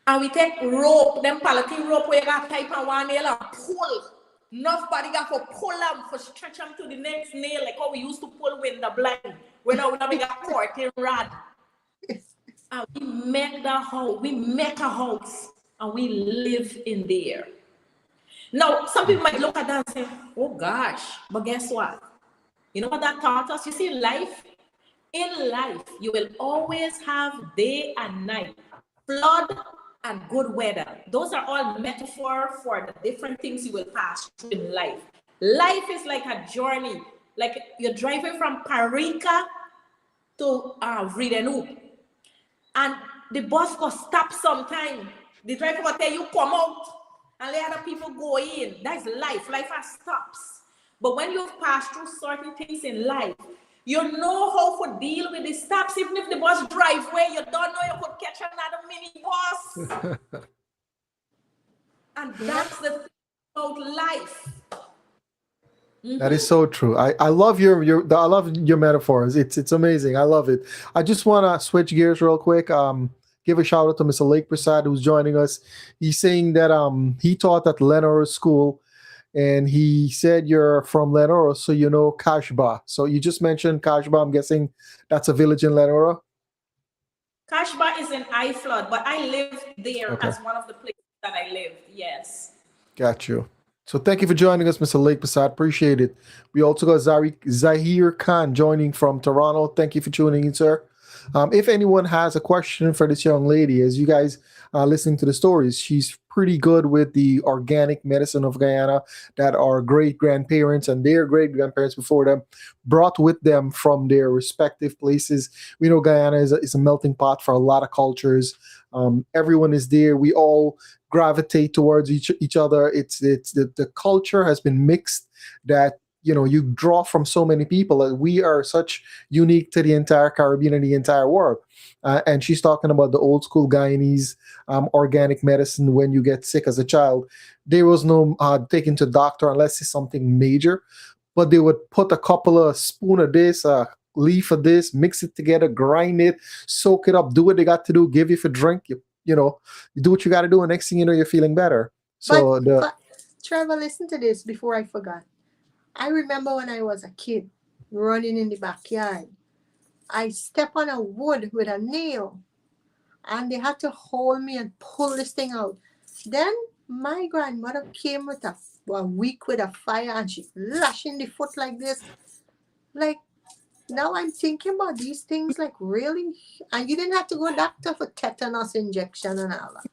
And we take rope, them polythene rope where you got type on one nail and pull. Nobody got to pull them for stretch them to the next nail, like how we used to pull window blind. We now we got curtain rod. And we make the house, we make a house and we live in there. Now, some people might look at that and say, oh gosh, but guess what? You know what that taught us? You see, life, in life, you will always have day and night, flood and good weather. Those are all metaphor for the different things you will pass through in life. Life is like a journey, like you're driving from Carica to Vridenhoop, and the bus will stop sometime. The driver will tell you come out, and let other people go in. That's life. Life has stops. But when you've passed through certain things in life, you know how to deal with the stops. Even if the bus drive where you don't know you could catch another mini bus. And that's the thing about life. That is so true. I love I love your metaphors. It's amazing. I love it. I just want to switch gears real quick. Give a shout out to Mr. Lake Prasad who's joining us. He's saying that he taught at Lenora School, and he said you're from Lenora, so you know Kashba. So you just mentioned Kashba. I'm guessing that's a village in Lenora. Kashba is in Iflood, but I lived there Okay. as one of the places that I lived. Yes. Got you. So thank you for joining us, Mr. Lake Prasad. Appreciate it. We also got Zahir Khan joining from Toronto. Thank you for tuning in, sir. If anyone has a question for this young lady, as you guys are listening to the stories, she's pretty good with the organic medicine of Guyana that our great grandparents and their great grandparents before them brought with them from their respective places. We know Guyana is a melting pot for a lot of cultures. Everyone is there. We all gravitate towards each other. It's the culture has been mixed that you draw from so many people. We are such unique to the entire Caribbean and the entire world. And she's talking about the old school Guyanese organic medicine. When you get sick as a child, there was no taking to doctor unless it's something major, but they would put a couple of spoon of this, leaf of this, mix it together, grind it, soak it up, do what they got to do, give you for drink. You do what you got to do, and next thing you know, you're feeling better. So but Trevor, listen to this before I forgot. I remember when I was a kid running in the backyard, I stepped on a wood with a nail, and they had to hold me and pull this thing out. Then my grandmother came with a week with a fire, and she lashing the foot like this. Like, now I'm thinking about these things, like, really? And you didn't have to go doctor for tetanus injection and all that.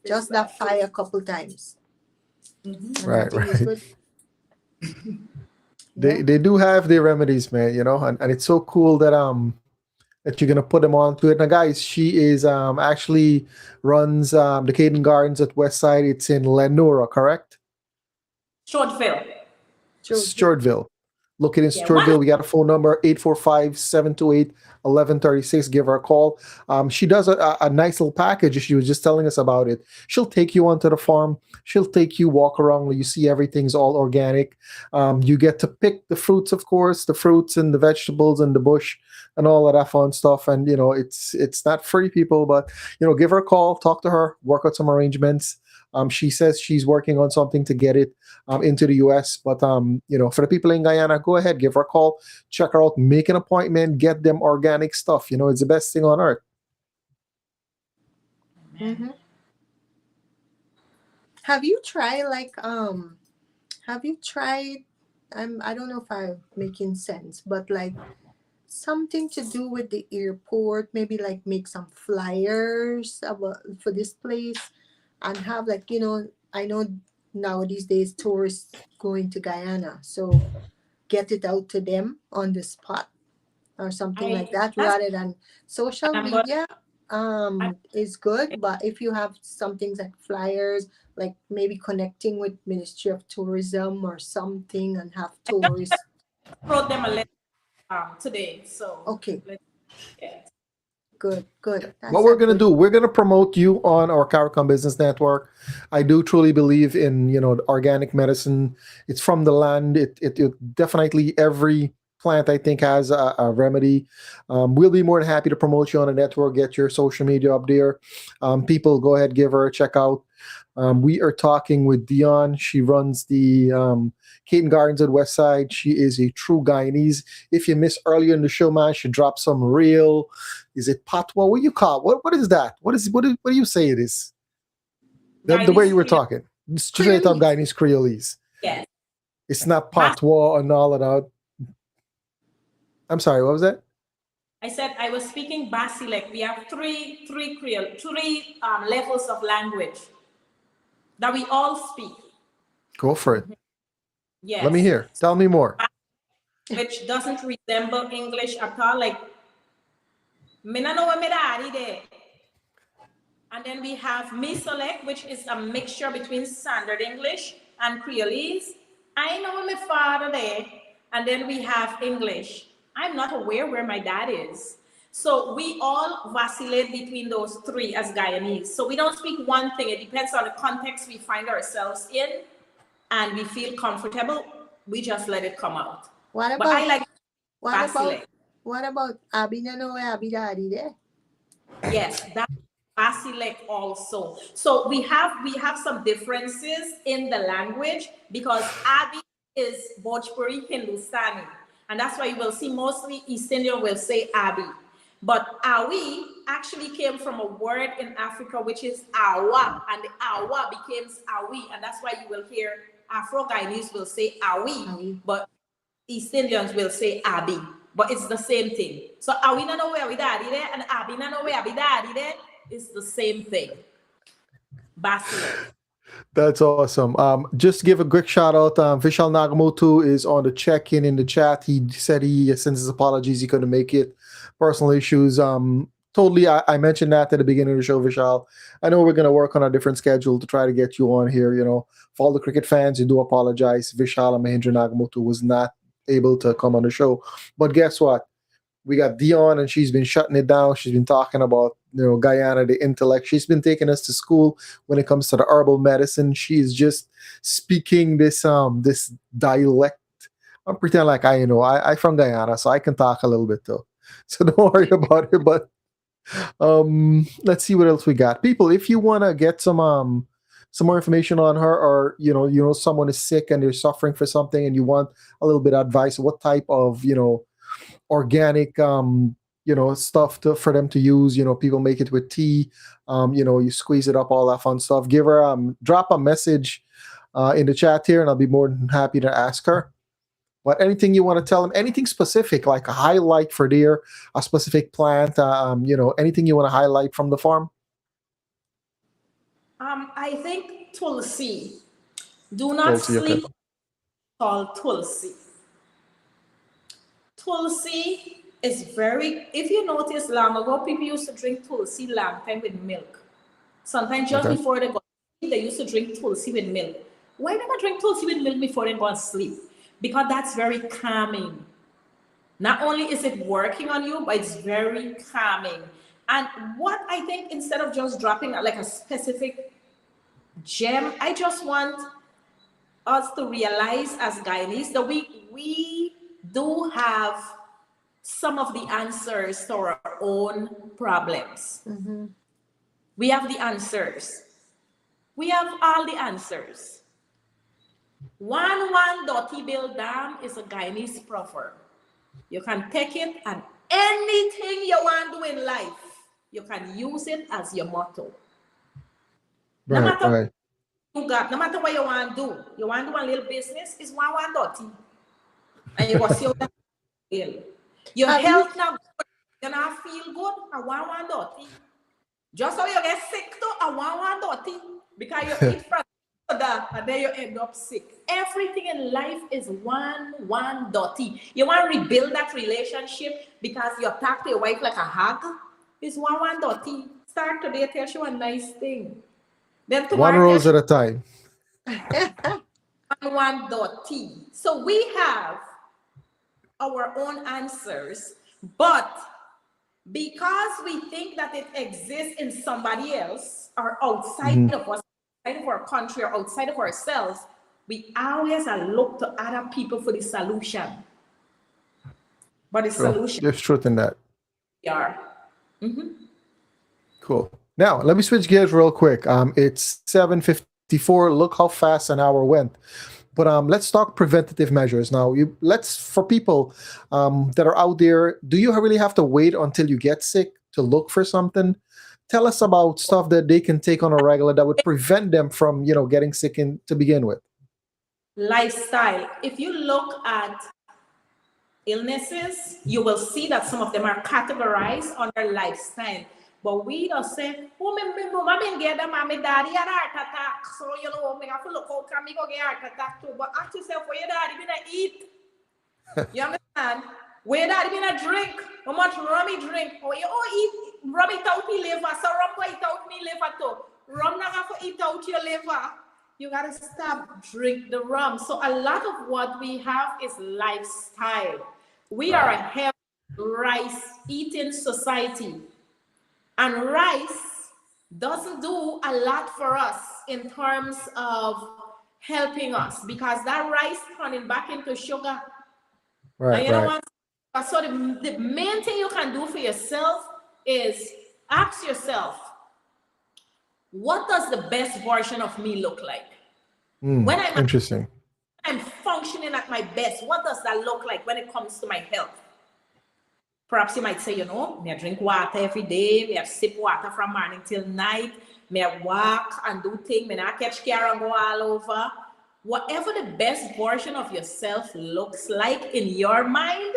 Just that fire a couple times. And Right. is good. They do have their remedies, man, and it's so cool that that you're gonna put them onto it. Now, guys, she is actually runs the Caden Gardens at Westside. It's in Lenora, correct? Shortville. Sturtville. Located in Yeah, Sturtville. We got a phone number 845-728-1136. Give her a call. She does a nice little package. She was just telling us about it. She'll take you onto the farm. She'll take you walk around. You see everything's all organic. You get to pick the fruits, of course, the fruits and the vegetables and the bush and all of that fun stuff. And it's not free, people, but give her a call, talk to her, work out some arrangements. She says she's working on something to get it into the US. But, for the people in Guyana, go ahead, give her a call, check her out, make an appointment, get them organic stuff. It's the best thing on earth. Mm-hmm. Have you tried I don't know if I'm making sense, but like something to do with the airport, maybe like make some flyers for this place and have I know now these days tourists going to Guyana, so get it out to them on the spot or something like that rather than social media. Is good, but if you have some things like flyers, like maybe connecting with Ministry of Tourism or something and have tourists. Wrote them a letter today, so Okay. Yeah. Good. What we're going to do, we're going to promote you on our Caricom Business Network. I do truly believe in, organic medicine. It's from the land. It definitely, every plant, I think, has a remedy. We'll be more than happy to promote you on the network, get your social media up there. People, go ahead, give her a check out. We are talking with Dion. She runs the Caden Gardens at Westside. She is a true Guyanese. If you missed earlier in the show, man, she dropped some real. Is it patois? What do you call it? What is that? What do you say it is? The way you were talking. Straight up Guyanese Creolese. Yes. It's not patois and all of that. I'm sorry, what was that? I said I was speaking Basilic. We have three Creole, levels of language that we all speak. Go for it. Yes. Let me hear. Tell me more. Which doesn't resemble English at all. Like, me no know what me daddy there. And then we have Misolek, which is a mixture between Standard English and Creolese. I know my father there, and then we have English. I'm not aware where my dad is. So we all vacillate between those three as Guyanese. So we don't speak one thing. It depends on the context we find ourselves in, and we feel comfortable. We just let it come out. What But I about like what about vacillate. what about Abi Nano Abi Daddy there? Yes, that's Basilek also. So we have some differences in the language because Abi is Bhojpuri Hindustani, and that's why you will see mostly East Indian will say Abi. But Awi actually came from a word in Africa which is Awa, and the Awa becomes Awi, and that's why you will hear Afro-Guyanese will say Awi, but East Indians will say Abi, but it's the same thing. So Awi na know where we daddy there, and Abi na know where we daddy there. It's the same thing. Basilek. That's awesome. Just give a quick shout out. Vishal Nagamoto is on the check-in in the chat. He said he sends his apologies. He couldn't make it. Personal issues. Totally. I mentioned that at the beginning of the show, Vishal. I know we're going to work on a different schedule to try to get you on here. You know, for all the cricket fans, you do apologize. Vishal and Mahindra Nagamoto was not able to come on the show. But guess what? We got Dion, and she's been shutting it down. She's been talking about, you know, Guyana, the intellect. She's been taking us to school when it comes to the herbal medicine. She's just speaking this this dialect. I'm pretending like I from Guyana, so I can talk a little bit though. So don't worry about it. But let's see what else we got. People, if you wanna get some more information on her, or you know someone is sick and they're suffering for something and you want a little bit of advice, what type of organic stuff for them to use. People make it with tea. You squeeze it up, all that fun stuff. Give her drop a message in the chat here, and I'll be more than happy to ask her. But anything you want to tell them, anything specific, like a highlight for deer, a specific plant, anything you want to highlight from the farm. I think Tulsi. Do not sleep on Tulsi. Tulsi is if you notice, long ago, people used to drink Tulsi long time with milk. Sometimes just before they go to sleep, they used to drink Tulsi with milk. Why never drink Tulsi with milk before they go to sleep? Because that's very calming. Not only is it working on you, but it's very calming. And what I think, instead of just dropping like a specific gem, I just want us to realize as Guyanese that we do have some of the answers to our own problems. Mm-hmm. We have the answers. We have all the answers. One Dotty Bill Dam is a Guyanese proverb. You can take it, and anything you want to do in life, you can use it as your motto. No matter what you want to do. You want to do a little business, it's one Dotty. And you will see how feel. Your health now good, you not feel good, I want one Dotty. Just so you get sick too, I want one Dotty. Because you eat from that, and then you end up sick. Everything in life is one Dotty. You want to rebuild that relationship because you talk to your wife like a hug. It's one Dotty. Start today, tell you a nice thing. Then tomorrow, one rose at a time. one Dotty. So we have our own answers, but because we think that it exists in somebody else or outside of us, outside of our country or outside of ourselves, we always look to other people for the solution. But the solution, there's truth in that. we are. Cool. Now let me switch gears real quick. It's 7:54. Look how fast an hour went. But let's talk preventative measures now. For people that are out there, do you really have to wait until you get sick to look for something? Tell us about stuff that they can take on a regular that would prevent them from, getting sick to begin with. Lifestyle. If you look at illnesses, you will see that some of them are categorized under lifestyle. But we don't say, mommy get them, mommy daddy had heart attack. So me have to look how come me go get heart attack too. But ask yourself, where your daddy gonna eat? You understand? Where your daddy gonna drink? How much rum he drink? Or you eat rum it out me liver, so rum go eat out me liver too. Rum not have to eat out your liver. you gotta stop drink the rum. So a lot of what we have is lifestyle. We are a healthy rice eating society, and rice doesn't do a lot for us in terms of helping us because that rice turning back into sugar. And you know what? So the main thing you can do for yourself is ask yourself, what does the best version of me look like? When I'm functioning at my best, what does that look like when it comes to my health? Perhaps you might say, you know, me I drink water every day, me I sip water from morning till night, me I walk and do things, me I catch care and go all over. Whatever the best version of yourself looks like in your mind,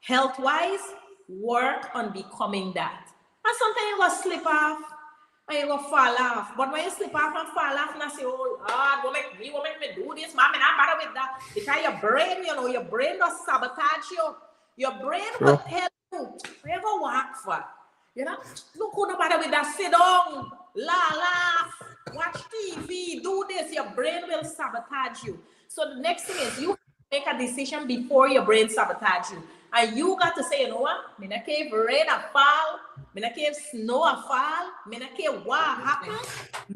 health-wise, work on becoming that. And sometimes you go slip off and you go fall off. But when you slip off and fall off, and I say, oh Lord, what make me do this, mom, and I'm bad with that. Because your brain, you know, your brain does sabotage you. Your brain will tell you, where you go walk for? You know, look who nobody with that, sit down, laugh, watch TV, do this. Your brain will sabotage you. So the next thing is you make a decision before your brain sabotage you. And you got to say, you know what? Me not care if rain a fall, me not care if snow a fall, me not care what happen.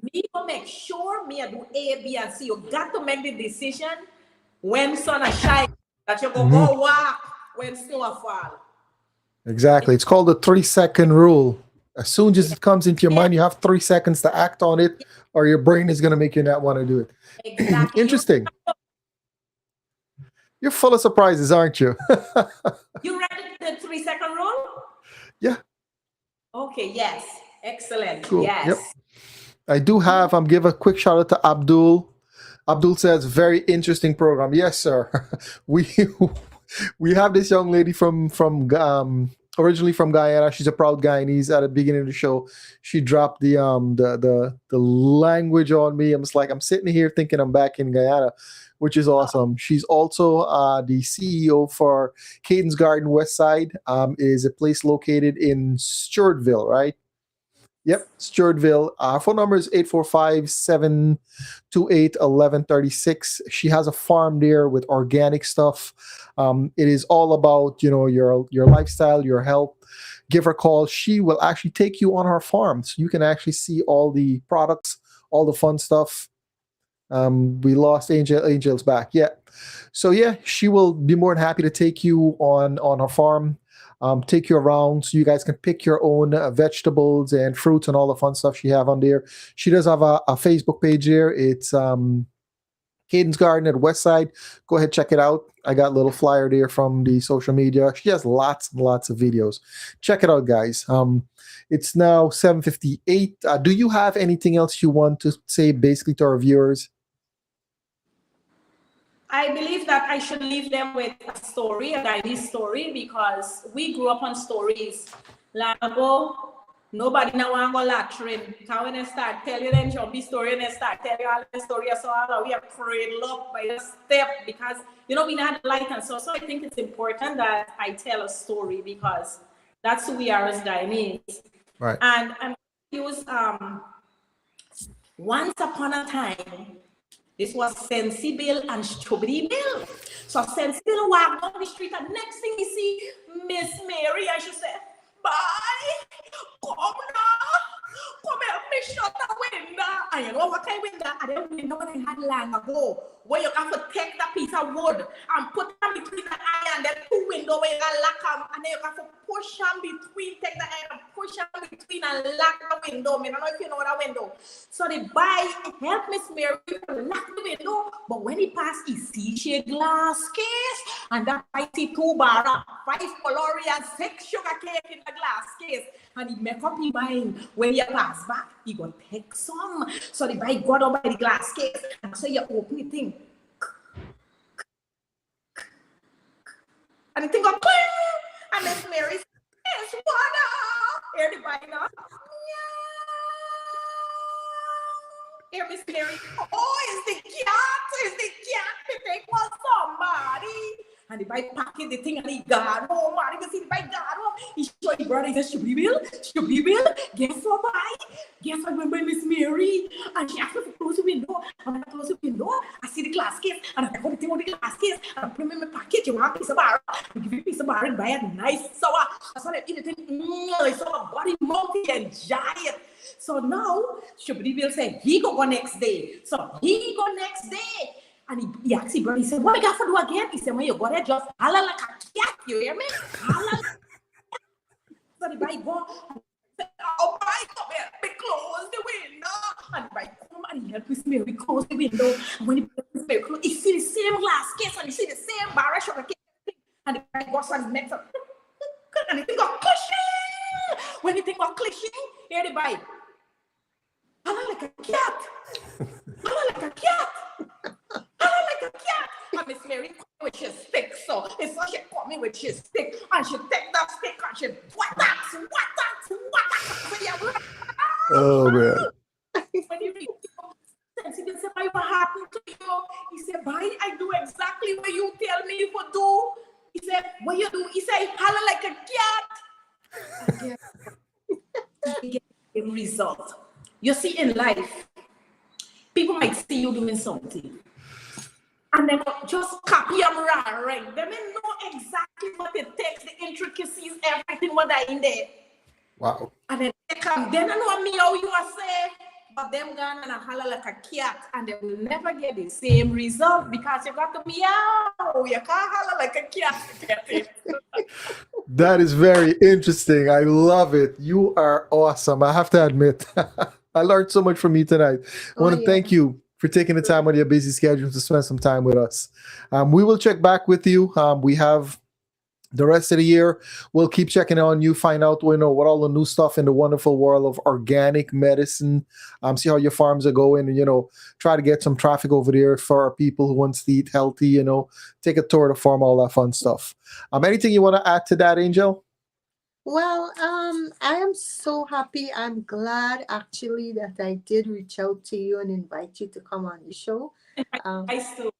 Me go make sure me I do A, B, and C. You got to make the decision when sun a shine that you go walk when snow a fall. Exactly. It's called the 3-second rule. As soon as it comes into your mind, you have 3 seconds to act on it, or your brain is going to make you not want to do it. Exactly. Interesting. You're full of surprises, aren't you? You read the 3-second rule? Yeah. Okay, yes. Excellent. Cool. Yes. Yep. I do have, give a quick shout out to Abdul. Abdul says, very interesting program. Yes, sir. We have this young lady from originally from Guyana. She's a proud Guyanese. At the beginning of the show, she dropped the language on me. I'm sitting here thinking I'm back in Guyana, which is awesome. She's also the CEO for Caden's Garden Westside. Is a place located in Stewartville, right? Yep, Stewartville. Phone number is 845-728-1136. She has a farm there with organic stuff. It is all about, you know, your lifestyle, your health. Give her a call. She will actually take you on her farm, so you can actually see all the products, all the fun stuff. We lost Angel's back. Yeah, so yeah, she will be more than happy to take you on her farm. Take you around so you guys can pick your own vegetables and fruits and all the fun stuff she have on there. She does have a Facebook page here. It's Caden's Garden at Westside. Go ahead, check it out. I got a little flyer there from the social media. She has lots and lots of videos. Check it out, guys. It's now 7:58. Do you have anything else you want to say basically to our viewers? I believe that I should leave them with a story, a Guyanese story, because we grew up on stories. Long ago, nobody now want to go latrine. Because when they start telling them jumpy story and they start telling you all the story, so we are cradled up by the step because, you know, we not light and so I think it's important that I tell a story because that's who we are as Guyanese. Right. And I'm going to use once upon a time, this was Sensible and Strawberry Bill. So Sensible walked down the street and next thing you see Miss Mary and she said, bye, come now, come help me shut the window. And you know what kind of window? And the window when I had long ago, where you have to take that piece of wood and put them between the iron and then two windows where you can lock them and then you have to push them between, take the iron and push them between and lock the window. I don't know if you know that window. So the boy helped Miss Mary lock the window, but when he passed, he see she glass case and that I see 2 bar, 5 calories and 6 sugar cake in the glass case. And he make up his mind when he pass back, he gonna take some. So the boy got up by the glass case and so you open the thing. And the thing go cling! And Miss Mary says, it's water! Here the boy now. Here Miss Mary, oh, it's the cat! It's the cat! The thing was somebody! And the boy packet the thing and he got home. And he see the boy got home. He show his brother. He said, "Should we will? Guess what, boy? Guess what? When Miss Mary and she asked me to close the window. And when I close the window, I see the glass case and I put the thing on the glass case and I put them in my pocket. You want a piece of bar? I give you a piece of bar and buy a nice sour. I saw them eat the thing. I saw a body multi and giant. So now, Shubri will say, he go next day. So he go next day. And he asked his brother, he said, what I got to do again? He said, when you go there, just holla like a cat. You hear me? Holla. So the boy go, oh, boy, come here. We close the window. And the boy come and he help Miss Mary close the window. And when Miss Mary close, he see the same glass case and he see the same bar sugar case. And the boy goes and makes up. And he think of clishing. When he think of clishing, here the boy. Holla like a cat. Holla like a cat. Holla like a cat. And Miss Mary come with his stick. So it's so she come in with his stick. And she take that stick and she what that. So yeah, Oh, man. when he read he said, "Why what happened to you?" He said, "Bye, I do exactly what you tell me to do." He said, "What you do?" He said, "Holla like a cat." He get the result. You see, in life, people might see you doing something, and then just copy and right. They may know exactly what it takes, the intricacies, everything what are in there. Wow. And then they come, they don't know me how you are saying, but them gone and holler like a cat, and they will never get the same result because you got to meow. You can't holler like a cat to get it. That is very interesting. I love it. You are awesome. I have to admit, I learned so much from you tonight. I want to thank you for taking the time out of your busy schedule to spend some time with us. We will check back with you. We have the rest of the year. We'll keep checking on you, find out what all the new stuff in the wonderful world of organic medicine. See how your farms are going, and try to get some traffic over there for our people who wants to eat healthy. Take a tour of the farm, all that fun stuff. Anything you want to add to that, Angel? Well, I am so happy. I'm glad actually that I did reach out to you and invite you to come on the show. I still.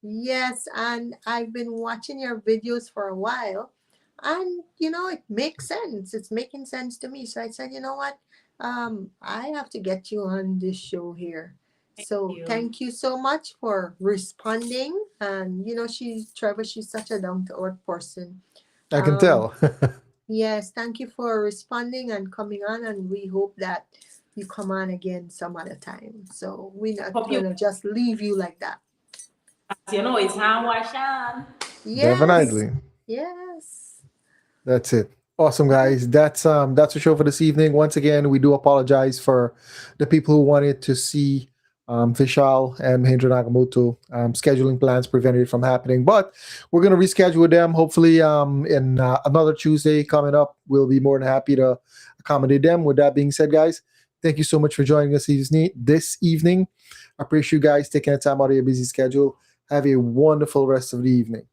Yes, and I've been watching your videos for a while, and it makes sense. It's making sense to me. So I said, you know what? I have to get you on this show here. So thank you so much for responding. And Trevor, she's such a down-to-earth person. I can tell. Yes, thank you for responding and coming on, and we hope that you come on again some other time. So we're not going to just leave you like that. It's hand wash on. Yes. Definitely. Yes. That's it. Awesome, guys. That's the show for this evening. Once again, we do apologize for the people who wanted to see Vishal and Mahendra Nagamoto. Scheduling plans prevented it from happening, but we're going to reschedule with them. Hopefully, in another Tuesday coming up, we'll be more than happy to accommodate them. With that being said, guys, thank you so much for joining us this evening. I appreciate you guys taking the time out of your busy schedule. Have a wonderful rest of the evening.